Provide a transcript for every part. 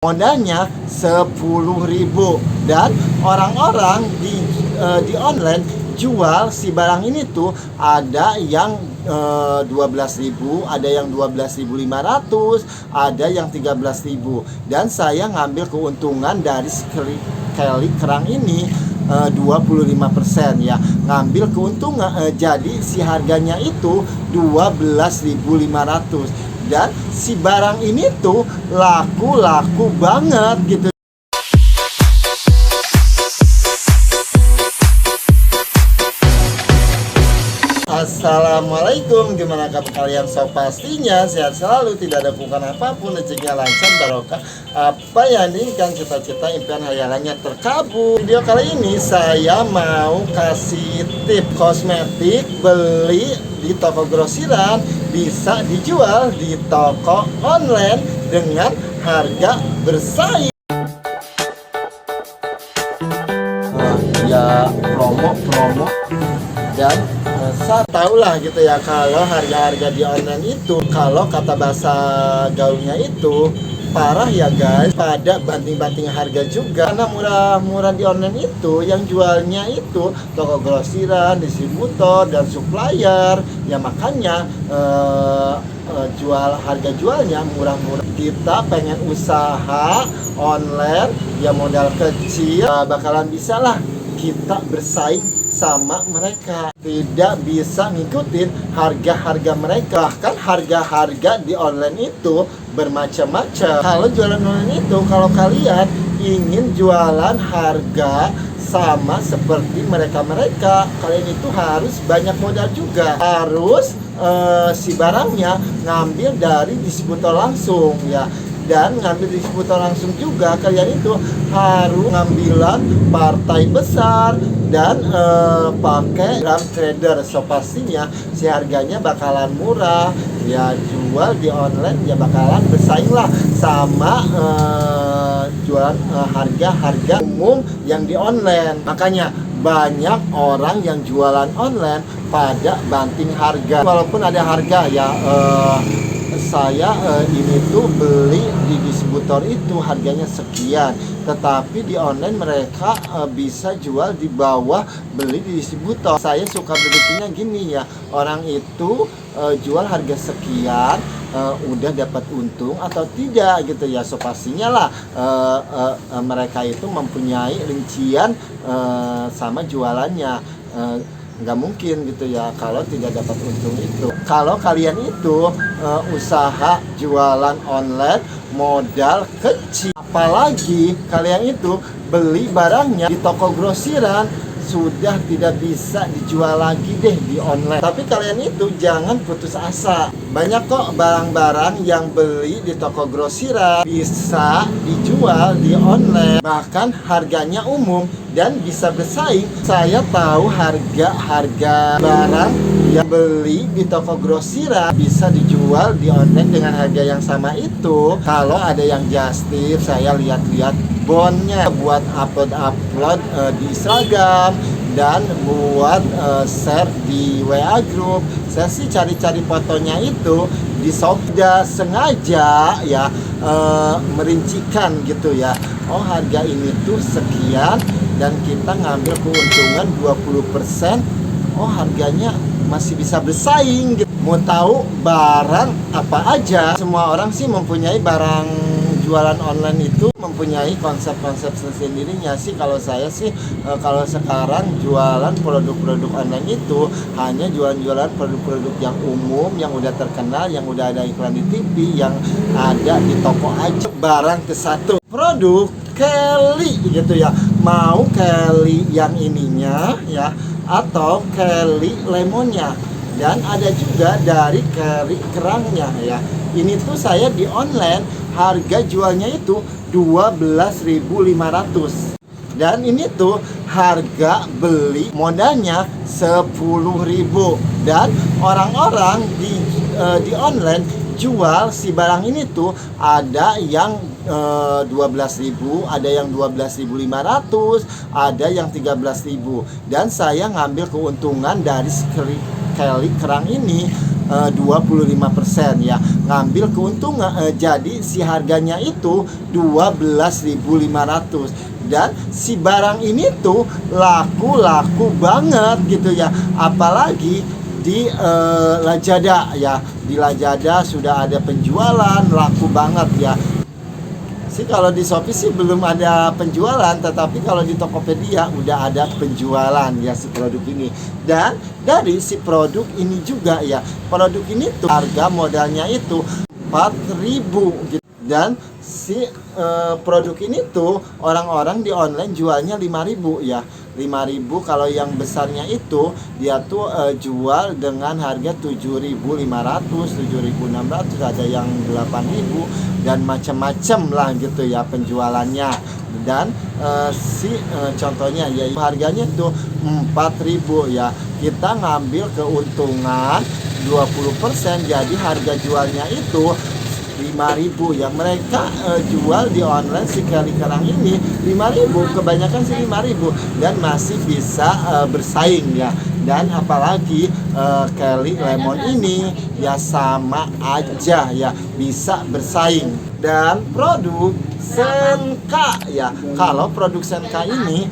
Modalnya 10.000 dan orang-orang di online jual si barang ini tuh ada yang 12.000, ada yang 12.500, ada yang 13.000, dan saya ngambil keuntungan dari sekali kerang ini 25% ya, ngambil keuntungan. Jadi si harganya itu 12.500 dan si barang ini tuh laku banget gitu. Assalamualaikum, gimana kabar kalian? So pastinya sehat selalu, tidak ada kekurangan apapun, rezekinya lancar, barokah, apa yang diinginkan, cita-cita, impian, hayalannya terkabul. Video kali ini saya mau kasih tip kosmetik beli di toko grosiran bisa dijual di toko online dengan harga bersaing. Ya promo dan saya tahu lah gitu ya, kalau harga-harga di online itu, kalau kata bahasa gaulnya itu parah ya guys, pada banting-banting harga juga. Karena murah-murah di online itu, yang jualnya itu toko grosiran, distributor, dan supplier ya, makanya harga jualnya murah-murah. Kita pengen usaha online ya, modal kecil, bakalan bisa lah kita bersaing sama mereka, tidak bisa ngikutin harga-harga mereka. Bahkan harga-harga di online itu bermacam-macam. Kalau jualan online itu, kalau kalian ingin jualan harga sama seperti mereka, kalian itu harus banyak modal juga. Harus si barangnya ngambil dari distributor langsung ya, dan ngambil distributor langsung juga kalian itu harus ngambilan partai besar dan pakai gram trader. So pastinya si harganya bakalan murah ya, jual di online ya bakalan bersaing lah sama jualan harga-harga umum yang di online. Makanya banyak orang yang jualan online pada banting harga, walaupun ada harga ya. Saya ini tuh beli di distributor itu harganya sekian, tetapi di online mereka bisa jual di bawah beli di distributor. Saya suka berpikirnya gini ya, orang itu jual harga sekian, udah dapat untung atau tidak gitu ya. So pastinya lah mereka itu mempunyai rincian sama jualannya. Nggak mungkin gitu ya kalau tidak dapat untung itu. Kalau kalian itu usaha jualan online modal kecil, apalagi kalian itu beli barangnya di toko grosiran, sudah tidak bisa dijual lagi deh di online. Tapi kalian itu jangan putus asa. Banyak kok barang-barang yang beli di toko grosiran bisa dijual di online, bahkan harganya umum dan bisa bersaing. Saya tahu harga barang yang beli di toko grosiran bisa dijual di online dengan harga yang sama itu. Kalau ada yang just tip, saya lihat-lihat bondnya, buat upload di Instagram dan buat share di WA group. Saya sih cari-cari fotonya itu di Shopee, sengaja ya merincikan gitu ya. Oh, harga ini tuh sekian dan kita ngambil keuntungan 20%. Oh, harganya masih bisa bersaing gitu. Mau tahu barang apa aja? Semua orang sih mempunyai barang jualan online itu mempunyai konsep-konsep sendirinya sih. Kalau saya sih kalau sekarang jualan produk-produk online itu hanya jualan produk-produk yang umum, yang udah terkenal, yang udah ada iklan di TV, yang ada di toko aja. Barang ke satu produk Kelly gitu ya, mau Kelly yang ininya ya atau Kelly lemonnya, dan ada juga dari Kelly kerangnya ya. Ini tuh saya di online harga jualnya itu 12.500 dan ini tuh harga beli modalnya 10.000 dan orang-orang di online jual si barang ini tuh ada yang 12.000, ada yang 12.500, ada yang 13.000, dan saya ngambil keuntungan dari sekali kerang ini 25% ya, ngambil keuntungan. Jadi si harganya itu 12.500, dan si barang ini tuh laku banget gitu ya, apalagi di Lazada ya. Di Lazada sudah ada penjualan, laku banget ya. Kalau di Shopee sih belum ada penjualan, tetapi kalau di Tokopedia udah ada penjualan ya si produk ini. Dan dari si produk ini juga ya, produk ini tuh harga modalnya itu 4.000 gitu. Dan si produk ini tuh orang-orang di online jualnya 5.000 ya. 5.000, kalau yang besarnya itu dia tuh jual dengan harga 7.500, 7.600, ada yang 8.000 dan macam-macam lah gitu ya penjualannya. Dan contohnya ya harganya tuh 4.000 ya, kita ngambil keuntungan 20%, jadi harga jualnya itu 5.000 ya. Mereka jual di online si Kelly kerang ini 5.000, kebanyakan sih 5.000, dan masih bisa bersaing ya. Dan apalagi Kelly lemon ini ya sama aja ya, bisa bersaing. Dan produk Senka ya, kalau produk Senka ini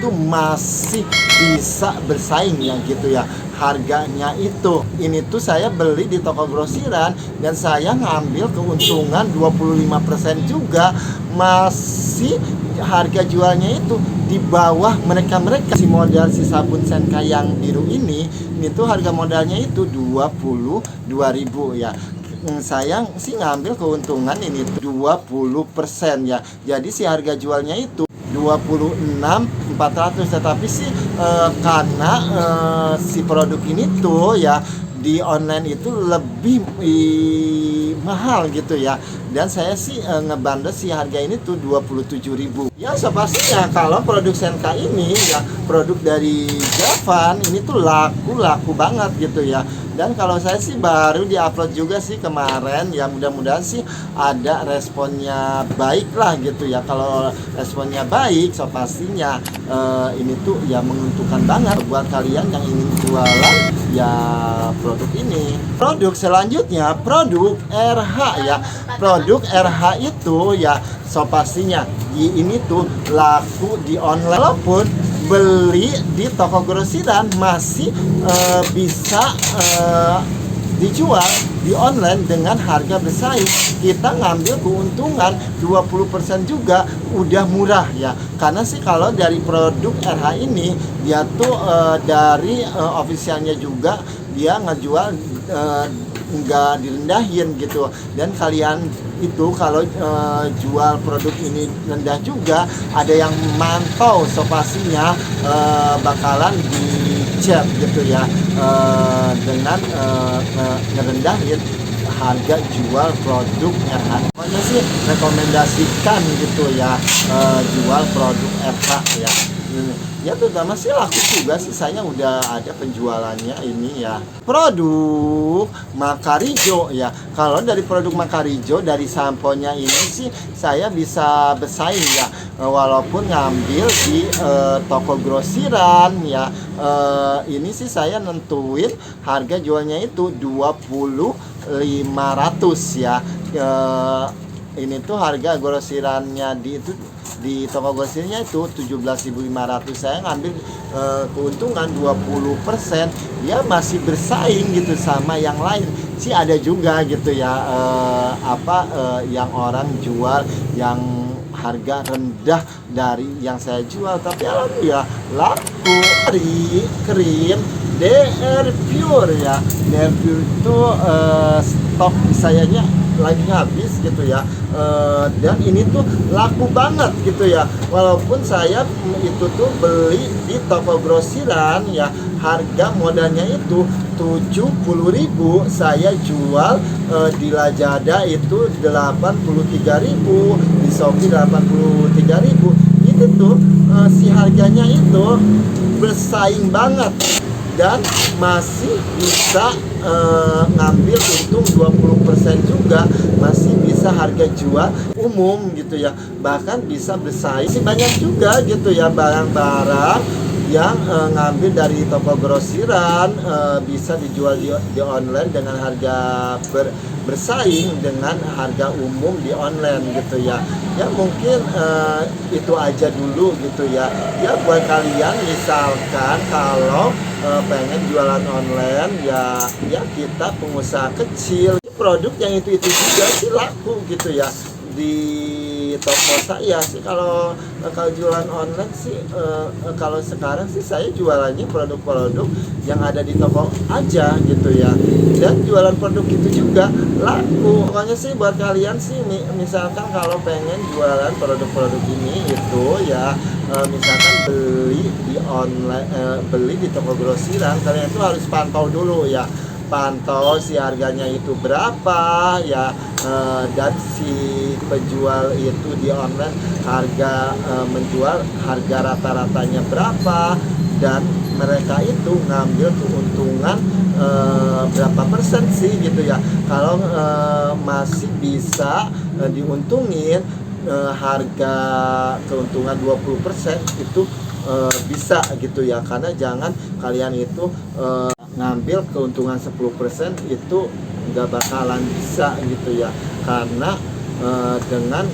tuh masih bisa bersaing ya gitu ya. Harganya itu, ini tuh saya beli di toko grosiran dan saya ngambil keuntungan 25% juga, masih harga jualnya itu di bawah mereka. Si modal si sabun Senka yang biru ini tuh harga modalnya itu 22.000 ya. Saya sih ngambil keuntungan ini 20% ya. Jadi si harga jualnya itu 26.400, tetapi sih karena si produk ini tuh ya di online itu lebih mahal gitu ya. Dan saya sih ngebandel si harga ini tuh 27.000 ya. Pastinya kalau produk Senka ini ya, produk dari Javan ini tuh laku banget gitu ya. Dan kalau saya sih baru diupload juga sih kemarin ya, mudah-mudahan sih ada responnya baik lah gitu ya. Kalau responnya baik, so pastinya ini tuh ya menguntungkan banget buat kalian yang ingin jualan ya produk ini. Produk selanjutnya produk RH ya. Produk RH itu ya so pastinya ini tuh laku di online, walaupun beli di toko grosiran masih bisa dijual di online dengan harga bersaing. Kita ngambil keuntungan 20% juga udah murah ya. Karena sih kalau dari produk RH ini dia tuh dari officialnya juga dia ngejual nggak direndahin gitu. Dan kalian itu kalau jual produk ini rendah juga, ada yang mantau, so pastinya bakalan dicek gitu ya, dengan ngerendahin harga jual produk RH. Pokoknya sih rekomendasikan gitu ya, jual produk RH ya. Ya terutama sih laku juga sih, saya udah ada penjualannya ini ya. Produk Makarijo ya. Kalau dari produk Makarijo, dari samponya ini sih saya bisa bersaing ya, walaupun ngambil di toko grosiran ya. Ini sih saya nentuin harga jualnya itu 20.500 ya. Ini tuh harga grosirannya di toko grosirnya itu 17.500. Saya ngambil keuntungan 20%, dia masih bersaing gitu sama yang lain sih. Ada juga gitu ya yang orang jual yang harga rendah dari yang saya jual, tapi alhamdulillah laku. Dari krim DR Pure ya, DR Pure itu stok sayanya lagi habis gitu ya. Dan ini tuh laku banget gitu ya, walaupun saya itu tuh beli di toko grosiran ya, harga modalnya itu 70.000, saya jual di Lazada itu 83.000, di Shopee 83.000. Itu tuh si harganya itu bersaing banget dan masih bisa ngambil untung 20% juga, masih bisa harga jual umum gitu ya, bahkan bisa bersaing. Masih banyak juga gitu ya barang-barang yang ngambil dari toko grosiran, bisa dijual di online dengan harga bersaing dengan harga umum di online gitu ya. Ya mungkin itu aja dulu gitu ya. Ya buat kalian misalkan kalau pengen jualan online, ya kita pengusaha kecil, produk yang itu juga sih laku gitu ya di toko saya sih. Kalau jualan online sih, kalau sekarang sih saya jualannya produk-produk yang ada di toko aja gitu ya, dan jualan produk itu juga laku. Pokoknya sih buat kalian sih, misalkan kalau pengen jualan produk-produk ini itu ya, misalkan beli di online, beli di toko grosiran, kalian itu harus pantau dulu ya, pantau si harganya itu berapa ya, dan si penjual itu di online harga, menjual harga rata-ratanya berapa, dan mereka itu ngambil keuntungan berapa persen sih gitu ya. Kalau masih bisa diuntungin, harga keuntungan 20% itu bisa gitu ya, karena jangan kalian itu ngambil keuntungan 10% itu nggak bakalan bisa gitu ya, karena dengan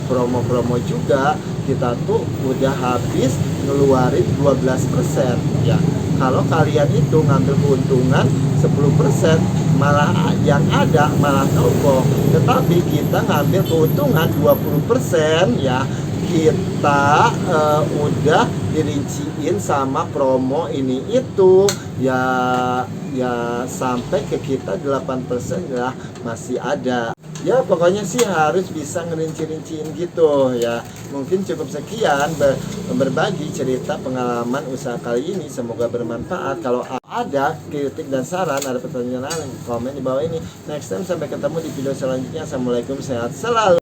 promo-promo juga kita tuh udah habis ngeluarin 12% ya. Kalau kalian itu ngambil keuntungan 10%, malah yang ada malah toko, tetapi kita ngambil keuntungan 20% ya, kita udah dirinciin sama promo ini itu ya, sampai ke kita 8% lah masih ada. Ya pokoknya sih harus bisa ngerinci-rinciin gitu ya. Mungkin cukup sekian berbagi cerita pengalaman usaha kali ini, semoga bermanfaat. Kalau ada kritik dan saran, ada pertanyaan, komen di bawah ini. Next time sampai ketemu di video selanjutnya. Assalamualaikum, sehat selalu.